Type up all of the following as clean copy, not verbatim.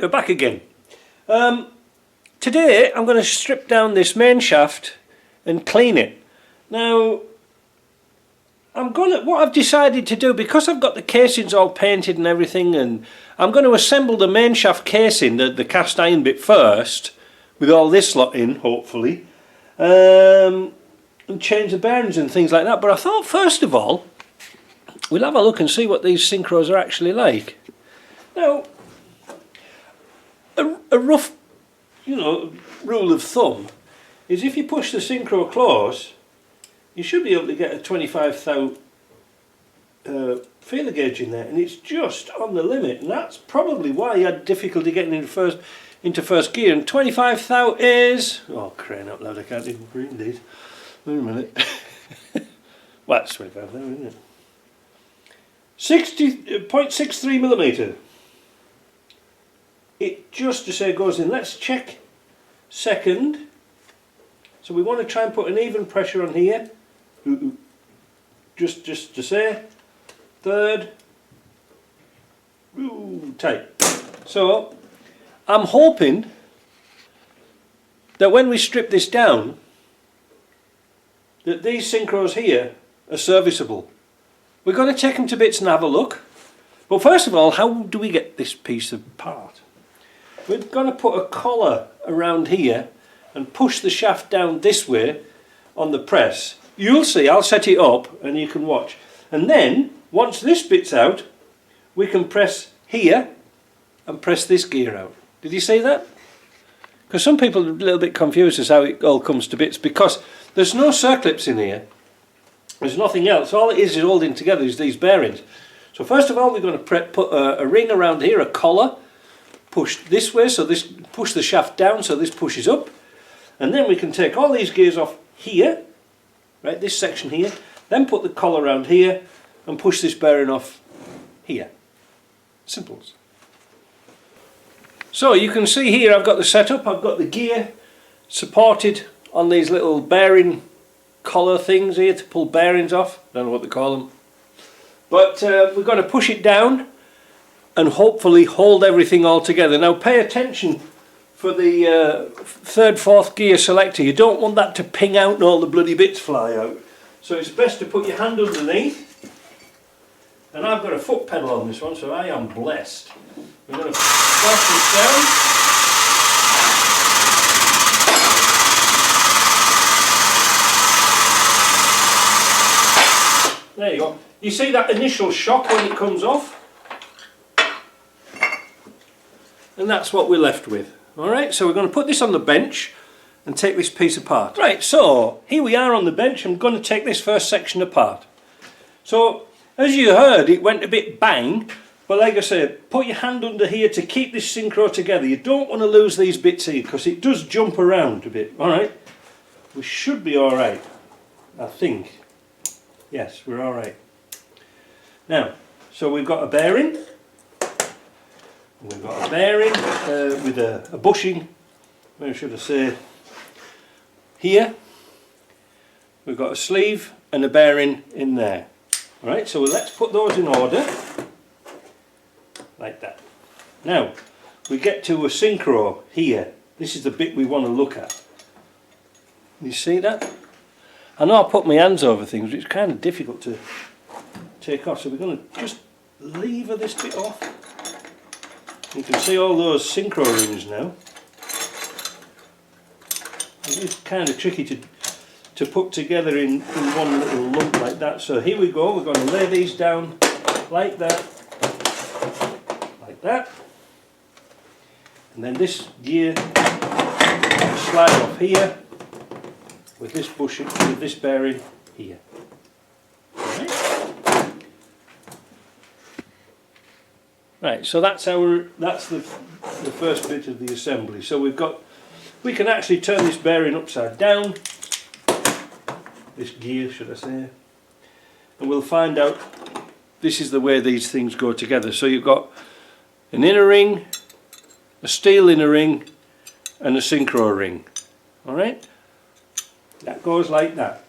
we're back again. Today I'm going to strip down this main shaft and clean it. Now, what I've decided to do, because I've got the casings all painted and everything, and I'm going to assemble the main shaft casing, the cast iron bit first, with all this lot in, hopefully, and change the bearings and things like that. But I thought, first of all, we'll have a look and see what these synchros are actually like. Now, a rough, rule of thumb is if you push the synchro close, you should be able to get a 25 thou feeler gauge in there, and it's just on the limit, and that's probably why you had difficulty getting into first gear. And 25 thou is, oh crane up loud, I can't even read these. Wait a minute. Well, that's 25 thou, isn't it? 60.63 millimetre. It just to say goes in. Let's check second. So we want to try and put an even pressure on here. Just to say. Third. Ooh, tight. So I'm hoping that when we strip this down, that these synchros here are serviceable. We're going to take them to bits and have a look. But first of all, how do we get this piece apart? We're going to put a collar around here and push the shaft down this way on the press. You'll see, I'll set it up and you can watch. And then, once this bit's out, we can press here and press this gear out. Did you see that? Because some people are a little bit confused as how it all comes to bits, because there's no circlips in here. There's nothing else. All it is holding together is these bearings. So first of all, we're going to put a ring around here, a collar, push this way, so this push the shaft down, so this pushes up, and then we can take all these gears off here, right, this section here, then put the collar around here and push this bearing off here. Simples. So you can see here I've got the setup. I've got the gear supported on these little bearing collar things here to pull bearings off. Don't know what they call them, but we're going to push it down and hopefully hold everything all together. Now pay attention for the third, fourth gear selector. You don't want that to ping out and all the bloody bits fly out. So it's best to put your hand underneath. And I've got a foot pedal on this one, so I am blessed. We're going to press this down. There you go. You see that initial shock when it comes off? And that's what we're left with. Alright, so we're going to put this on the bench and take this piece apart. Right, so here we are on the bench. I'm going to take this first section apart. So, as you heard, it went a bit bang, but like I said, put your hand under here to keep this synchro together. You don't want to lose these bits here because it does jump around a bit. Alright, we should be alright, I think. Yes, we're alright. Now, so we've got a bearing. We've got a bearing with a bushing, where should I say, here. We've got a sleeve and a bearing in there. Alright, so let's put those in order, like that. Now, we get to a synchro here. This is the bit we want to look at. You see that? I know I put my hands over things, but it's kind of difficult to take off, so we're going to just lever this bit off. You can see all those synchro rings now. It's kind of tricky to put together in one little lump like that. So here we go, we're going to lay these down like that, and then this gear slide off here with this bushing, with this bearing here. Right, so that's the first bit of the assembly. So we can actually turn this bearing upside down, this gear should I say, and we'll find out this is the way these things go together. So you've got an inner ring, a steel inner ring and a synchro ring. Alright? That goes like that.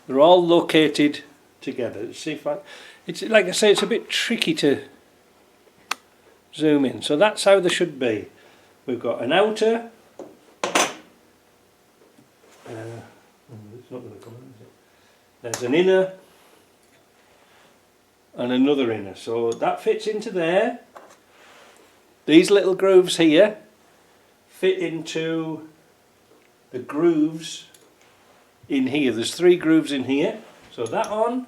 They're all located together. See if it's like I say, it's a bit tricky to zoom in. So that's how they should be. We've got an outer. It's not going to come in, is it? There's an inner and another inner. So that fits into there. These little grooves here fit into the grooves in here. There's 3 grooves in here. So that on,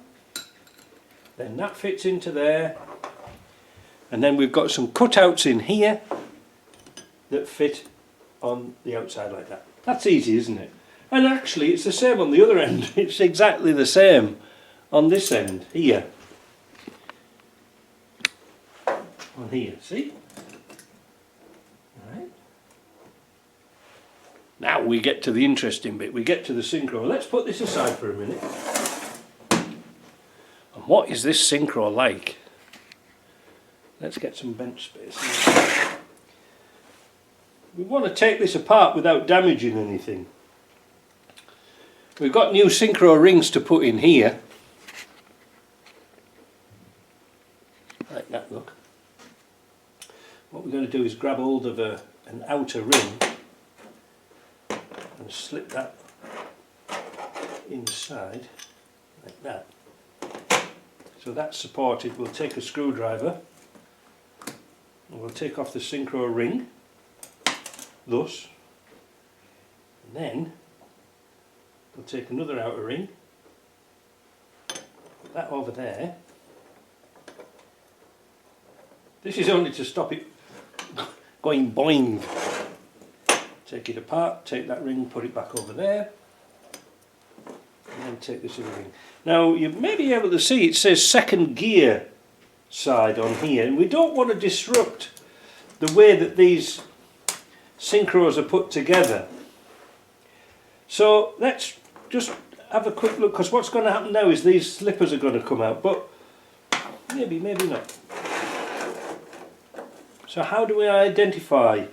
then that fits into there. And then we've got some cutouts in here that fit on the outside like that. That's easy, isn't it? And actually it's the same on the other end. It's exactly the same on this end here. On here, see? Alright. Now we get to the interesting bit. We get to the Synchro. Let's put this aside for a minute. And what is this Synchro like? Let's get some bench space. We want to take this apart without damaging anything. We've got new Synchro rings to put in here. Like that, look. What we're going to do is grab hold of an outer ring and slip that inside like that. So that's supported. We'll take a screwdriver and we'll take off the Synchro ring, thus, and then we'll take another outer ring, put that over there. This is only to stop it going boing. Take it apart, take that ring, put it back over there, and then take this other ring. Now you may be able to see it says second gear side on here, and we don't want to disrupt the way that these Synchros are put together. So let's just have a quick look, because what's going to happen now is these slippers are going to come out, but maybe not. So how do we identify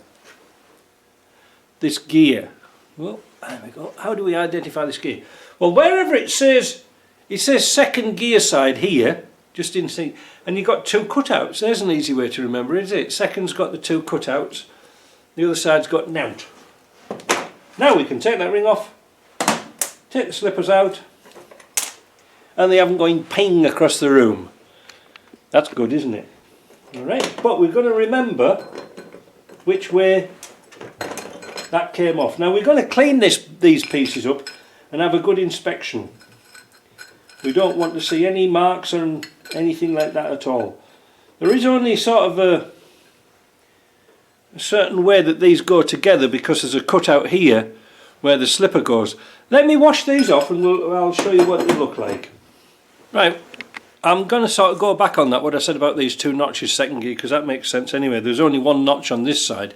this gear? Well, there we go. How do we identify this gear? Well, wherever it says second gear side here, just in sync, and you've got 2 cutouts. There's an easy way to remember, is it? Second's got the 2 cutouts, the other side's got nout. Now we can take that ring off, take the slippers out, and they haven't gone ping across the room. That's good, isn't it? Alright, but we're going to remember which way that came off. Now we're going to clean these pieces up and have a good inspection. We don't want to see any marks or anything like that at all. There is only sort of a certain way that these go together, because there's a cutout here where the slipper goes. Let me wash these off and I'll show you what they look like. Right, I'm going to sort of go back on that, what I said about these 2 notches second gear, because that makes sense anyway. There's only 1 notch on this side.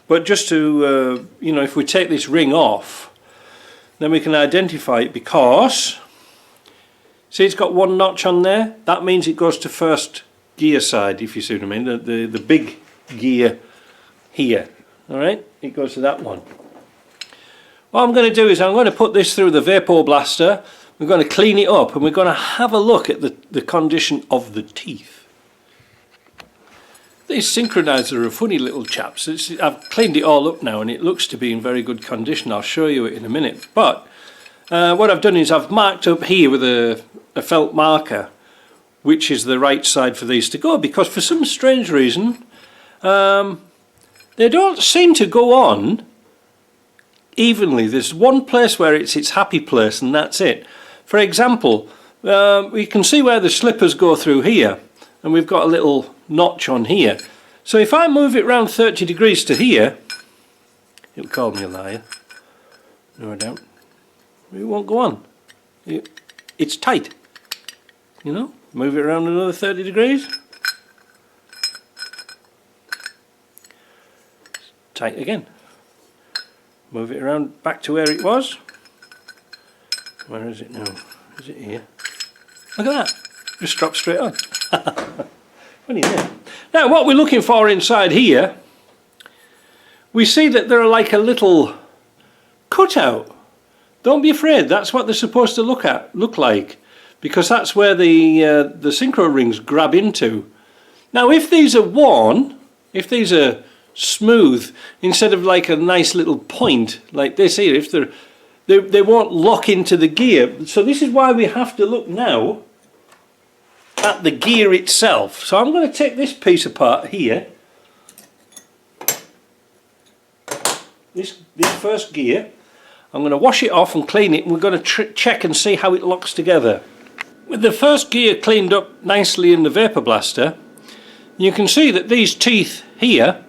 But just to, you know, if we take this ring off, then we can identify it, because, see, it's got 1 notch on there. That means it goes to first gear side, if you see what I mean, the big gear here. Alright, it goes to that one. What I'm going to do is I'm going to put this through the vapor blaster. We're going to clean it up and we're going to have a look at the condition of the teeth. These synchronizers are funny little chaps. I've cleaned it all up now and it looks to be in very good condition. I'll show you it in a minute. But what I've done is I've marked up here with a felt marker which is the right side for these to go, because for some strange reason they don't seem to go on evenly. There's one place where it's its happy place and that's it. For example, we can see where the slippers go through here, and we've got a little notch on here. So if I move it round 30 degrees to here, it'll call me a liar, no I don't. It won't go on. It's tight, you know. Move it around another 30 degrees, tight again. Move it around back to where it was. Where is it now? Is it here? Look at that. Just dropped straight on. Funny, isn't it? Now what we're looking for inside here, we see that there are like a little cutout. Don't be afraid, that's what they're supposed to look like, because that's where the Synchro rings grab into. Now if these are worn, if these are smooth, instead of like a nice little point like this here, if they won't lock into the gear. So this is why we have to look now at the gear itself. So I'm going to take this piece apart here, this first gear. I'm going to wash it off and clean it, and we're going to check and see how it locks together. With the first gear cleaned up nicely in the vapor blaster, you can see that these teeth here,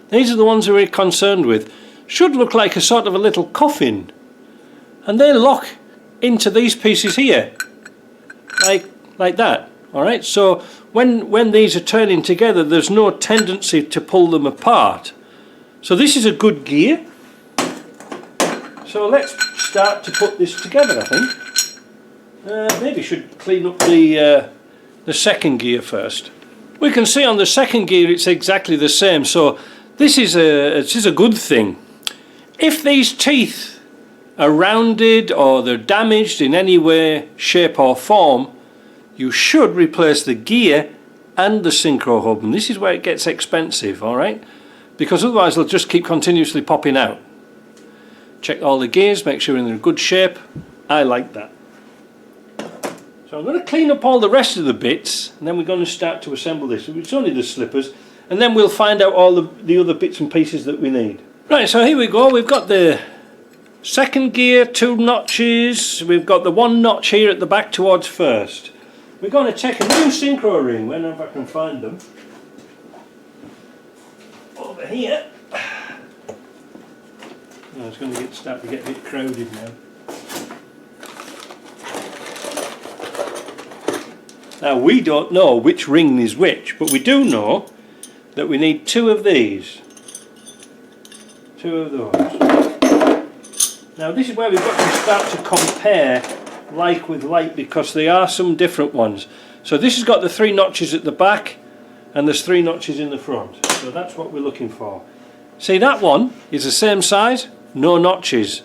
these are the ones we're concerned with, should look like a sort of a little coffin, and they lock into these pieces here like that. Alright, so when these are turning together, there's no tendency to pull them apart. So this is a good gear. So let's start to put this together, I think. Maybe should clean up the second gear first. We can see on the second gear it's exactly the same, so this is a good thing. If these teeth are rounded or they're damaged in any way, shape or form, you should replace the gear and the synchro hub, and this is where it gets expensive, alright? Because otherwise they'll just keep continuously popping out. Check all the gears, make sure they're in good shape. I like that. So I'm going to clean up all the rest of the bits, and then we're going to start to assemble this. It's only the slippers, and then we'll find out all the other bits and pieces that we need. Right, so here we go. We've got the second gear, 2 notches. We've got the 1 notch here at the back towards first. We're going to take a new synchro ring, whenever I can find them. Over here. Oh, it's going to start to get a bit crowded now. Now we don't know which ring is which, but we do know that we need 2 of these. 2 of those. Now this is where we've got to start to compare like with like, because there are some different ones. So this has got the 3 notches at the back and there's 3 notches in the front. So that's what we're looking for. See, that one is the same size, no notches.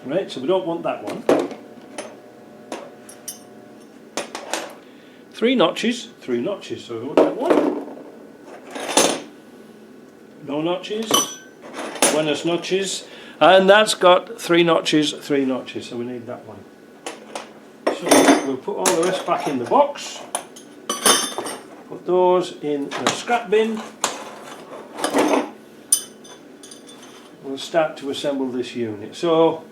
Right, so we don't want that one. 3 notches, 3 notches, so we want that one. No notches, buenos notches, and that's got 3 notches, 3 notches, so we need that one. So we'll put all the rest back in the box, put those in the scrap bin. We'll start to assemble this unit. So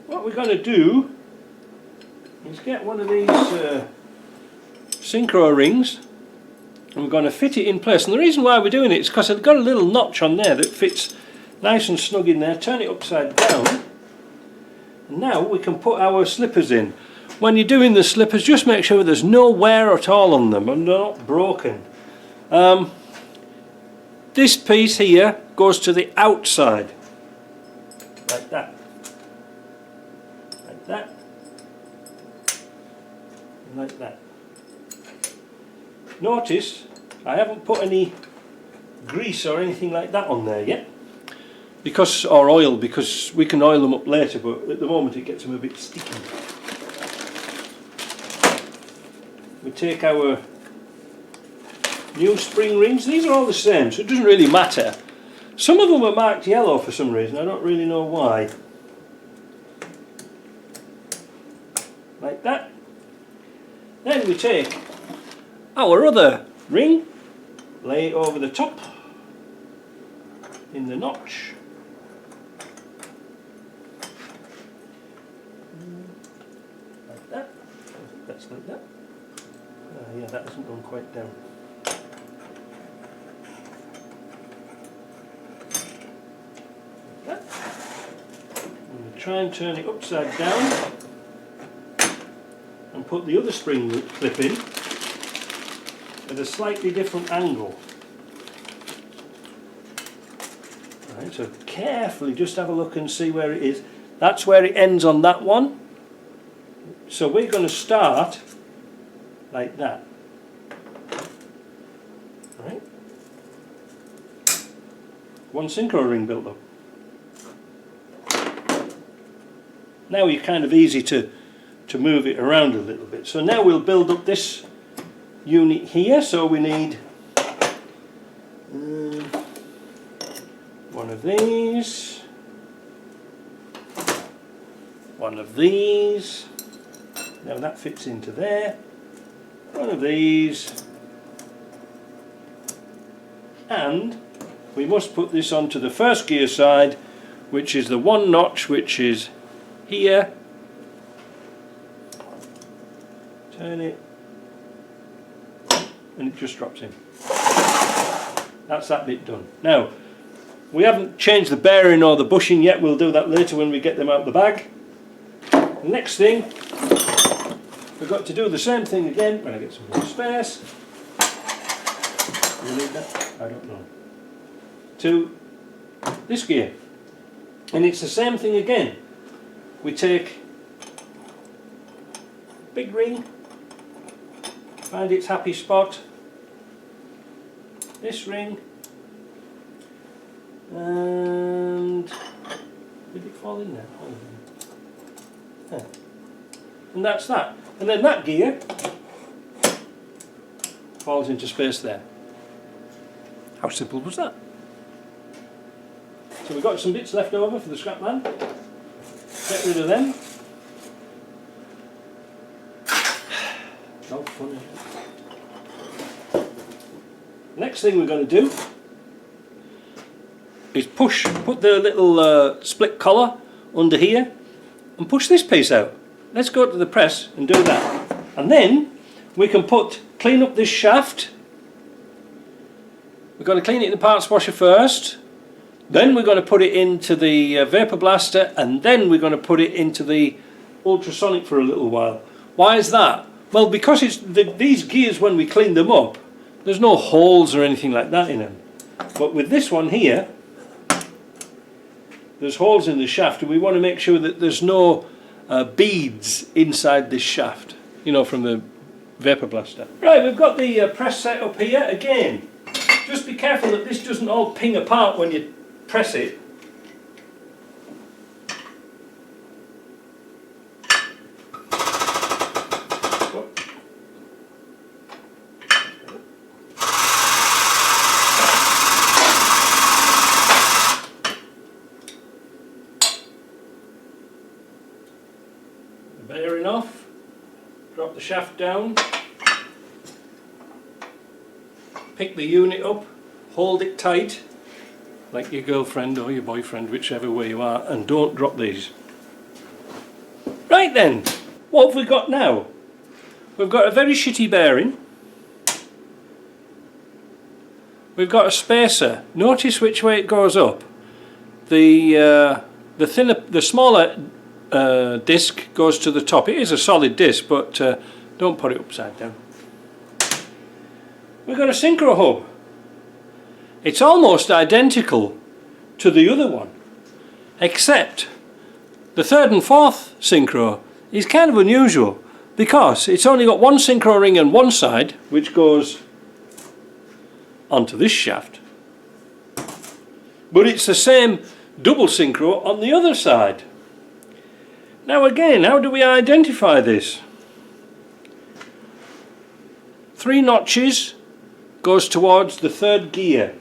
what we're going to do is get one of these synchro rings, and we're going to fit it in place. And the reason why we're doing it is because it's got a little notch on there that fits nice and snug in there. Turn it upside down, and now we can put our slippers in. When you're doing the slippers, just make sure there's no wear at all on them and they're not broken. This piece here goes to the outside, like that, like that, and like that. Notice I haven't put any grease or anything like that on there yet, because, or oil, because we can oil them up later, but at the moment it gets them a bit sticky. We take our new spring rings. These are all the same, so it doesn't really matter. Some of them are marked yellow for some reason, I don't really know why. Like that. Then we take our other ring, lay it over the top in the notch. Like that. That's like that. Yeah, that hasn't gone quite down. Like that. I'm going to try and turn it upside down and put the other spring clip in at a slightly different angle. Right, so carefully just have a look and see where it is. That's where it ends on that one. So we're going to start like that. Right. One synchro ring built up. Now you're kind of easy to move it around a little bit. So now we'll build up this unit here. So we need One of these. One of these. Now that fits into there. One of these. And we must put this onto the first gear side, which is the one notch which is here. Turn it, and it just drops in. That's that bit done. Now, we haven't changed the bearing or the bushing yet. We'll do that later when we get them out of the bag. The next thing, we've got to do the same thing again when I get some more space. You need that? I don't know. To this gear. And it's the same thing again. We take big ring, find its happy spot, this ring, and did it fall in there? Yeah. And that's that. And then that gear falls into space there. How simple was that? So we've got some bits left over for the scrap man. Get rid of them. No fun, is it? Next thing we're going to do is put the little split collar under here and push this piece out. Let's go to the press and do that. And then we can clean up this shaft. We're going to clean it in the parts washer first. Then we're going to put it into the vapor blaster, and then we're going to put it into the ultrasonic for a little while. Why is that? Well, because these gears, when we clean them up, there's no holes or anything like that in them. But with this one here, there's holes in the shaft, and we want to make sure that there's no beads inside this shaft, you know, from the vapor blaster. Right, we've got the press set up here again. Just be careful that this doesn't all ping apart when you press it. The bearing off, drop the shaft down, pick the unit up, hold it tight like your girlfriend or your boyfriend, whichever way you are, and don't drop these. Right then, what have we got now? We've got a very shitty bearing. We've got a spacer. Notice which way it goes up. The smaller disc goes to the top. It is a solid disc, but don't put it upside down. We've got a synchro hub. It's almost identical to the other one, except the third and fourth synchro is kind of unusual because it's only got one synchro ring on one side, which goes onto this shaft, but it's the same double synchro on the other side. Now again, how do we identify this? 3 notches goes towards the third gear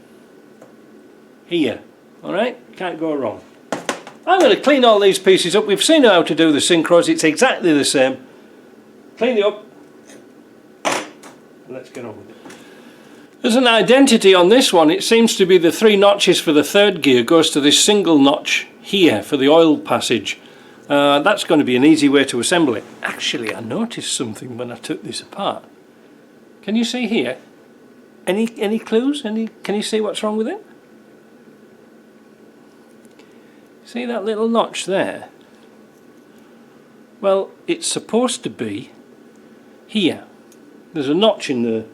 here. Alright, can't go wrong. I'm going to clean all these pieces up. We've seen how to do the synchros, it's exactly the same. Clean it up and let's get on with it. There's an identity on this one. It seems to be the 3 notches for the third gear goes to this single notch here for the oil passage. That's going to be an easy way to assemble it. Actually, I noticed something when I took this apart. Can you see here? Any clues? Can you see what's wrong with it? See that little notch there? Well, it's supposed to be here. There's a notch in the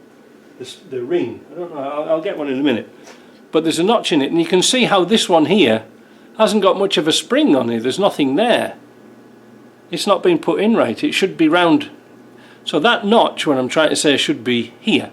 ring. I don't know, I'll get one in a minute. But there's a notch in it, and you can see how this one here hasn't got much of a spring on it. There's nothing there. It's not been put in right. It should be round. So that notch, what I'm trying to say, should be here.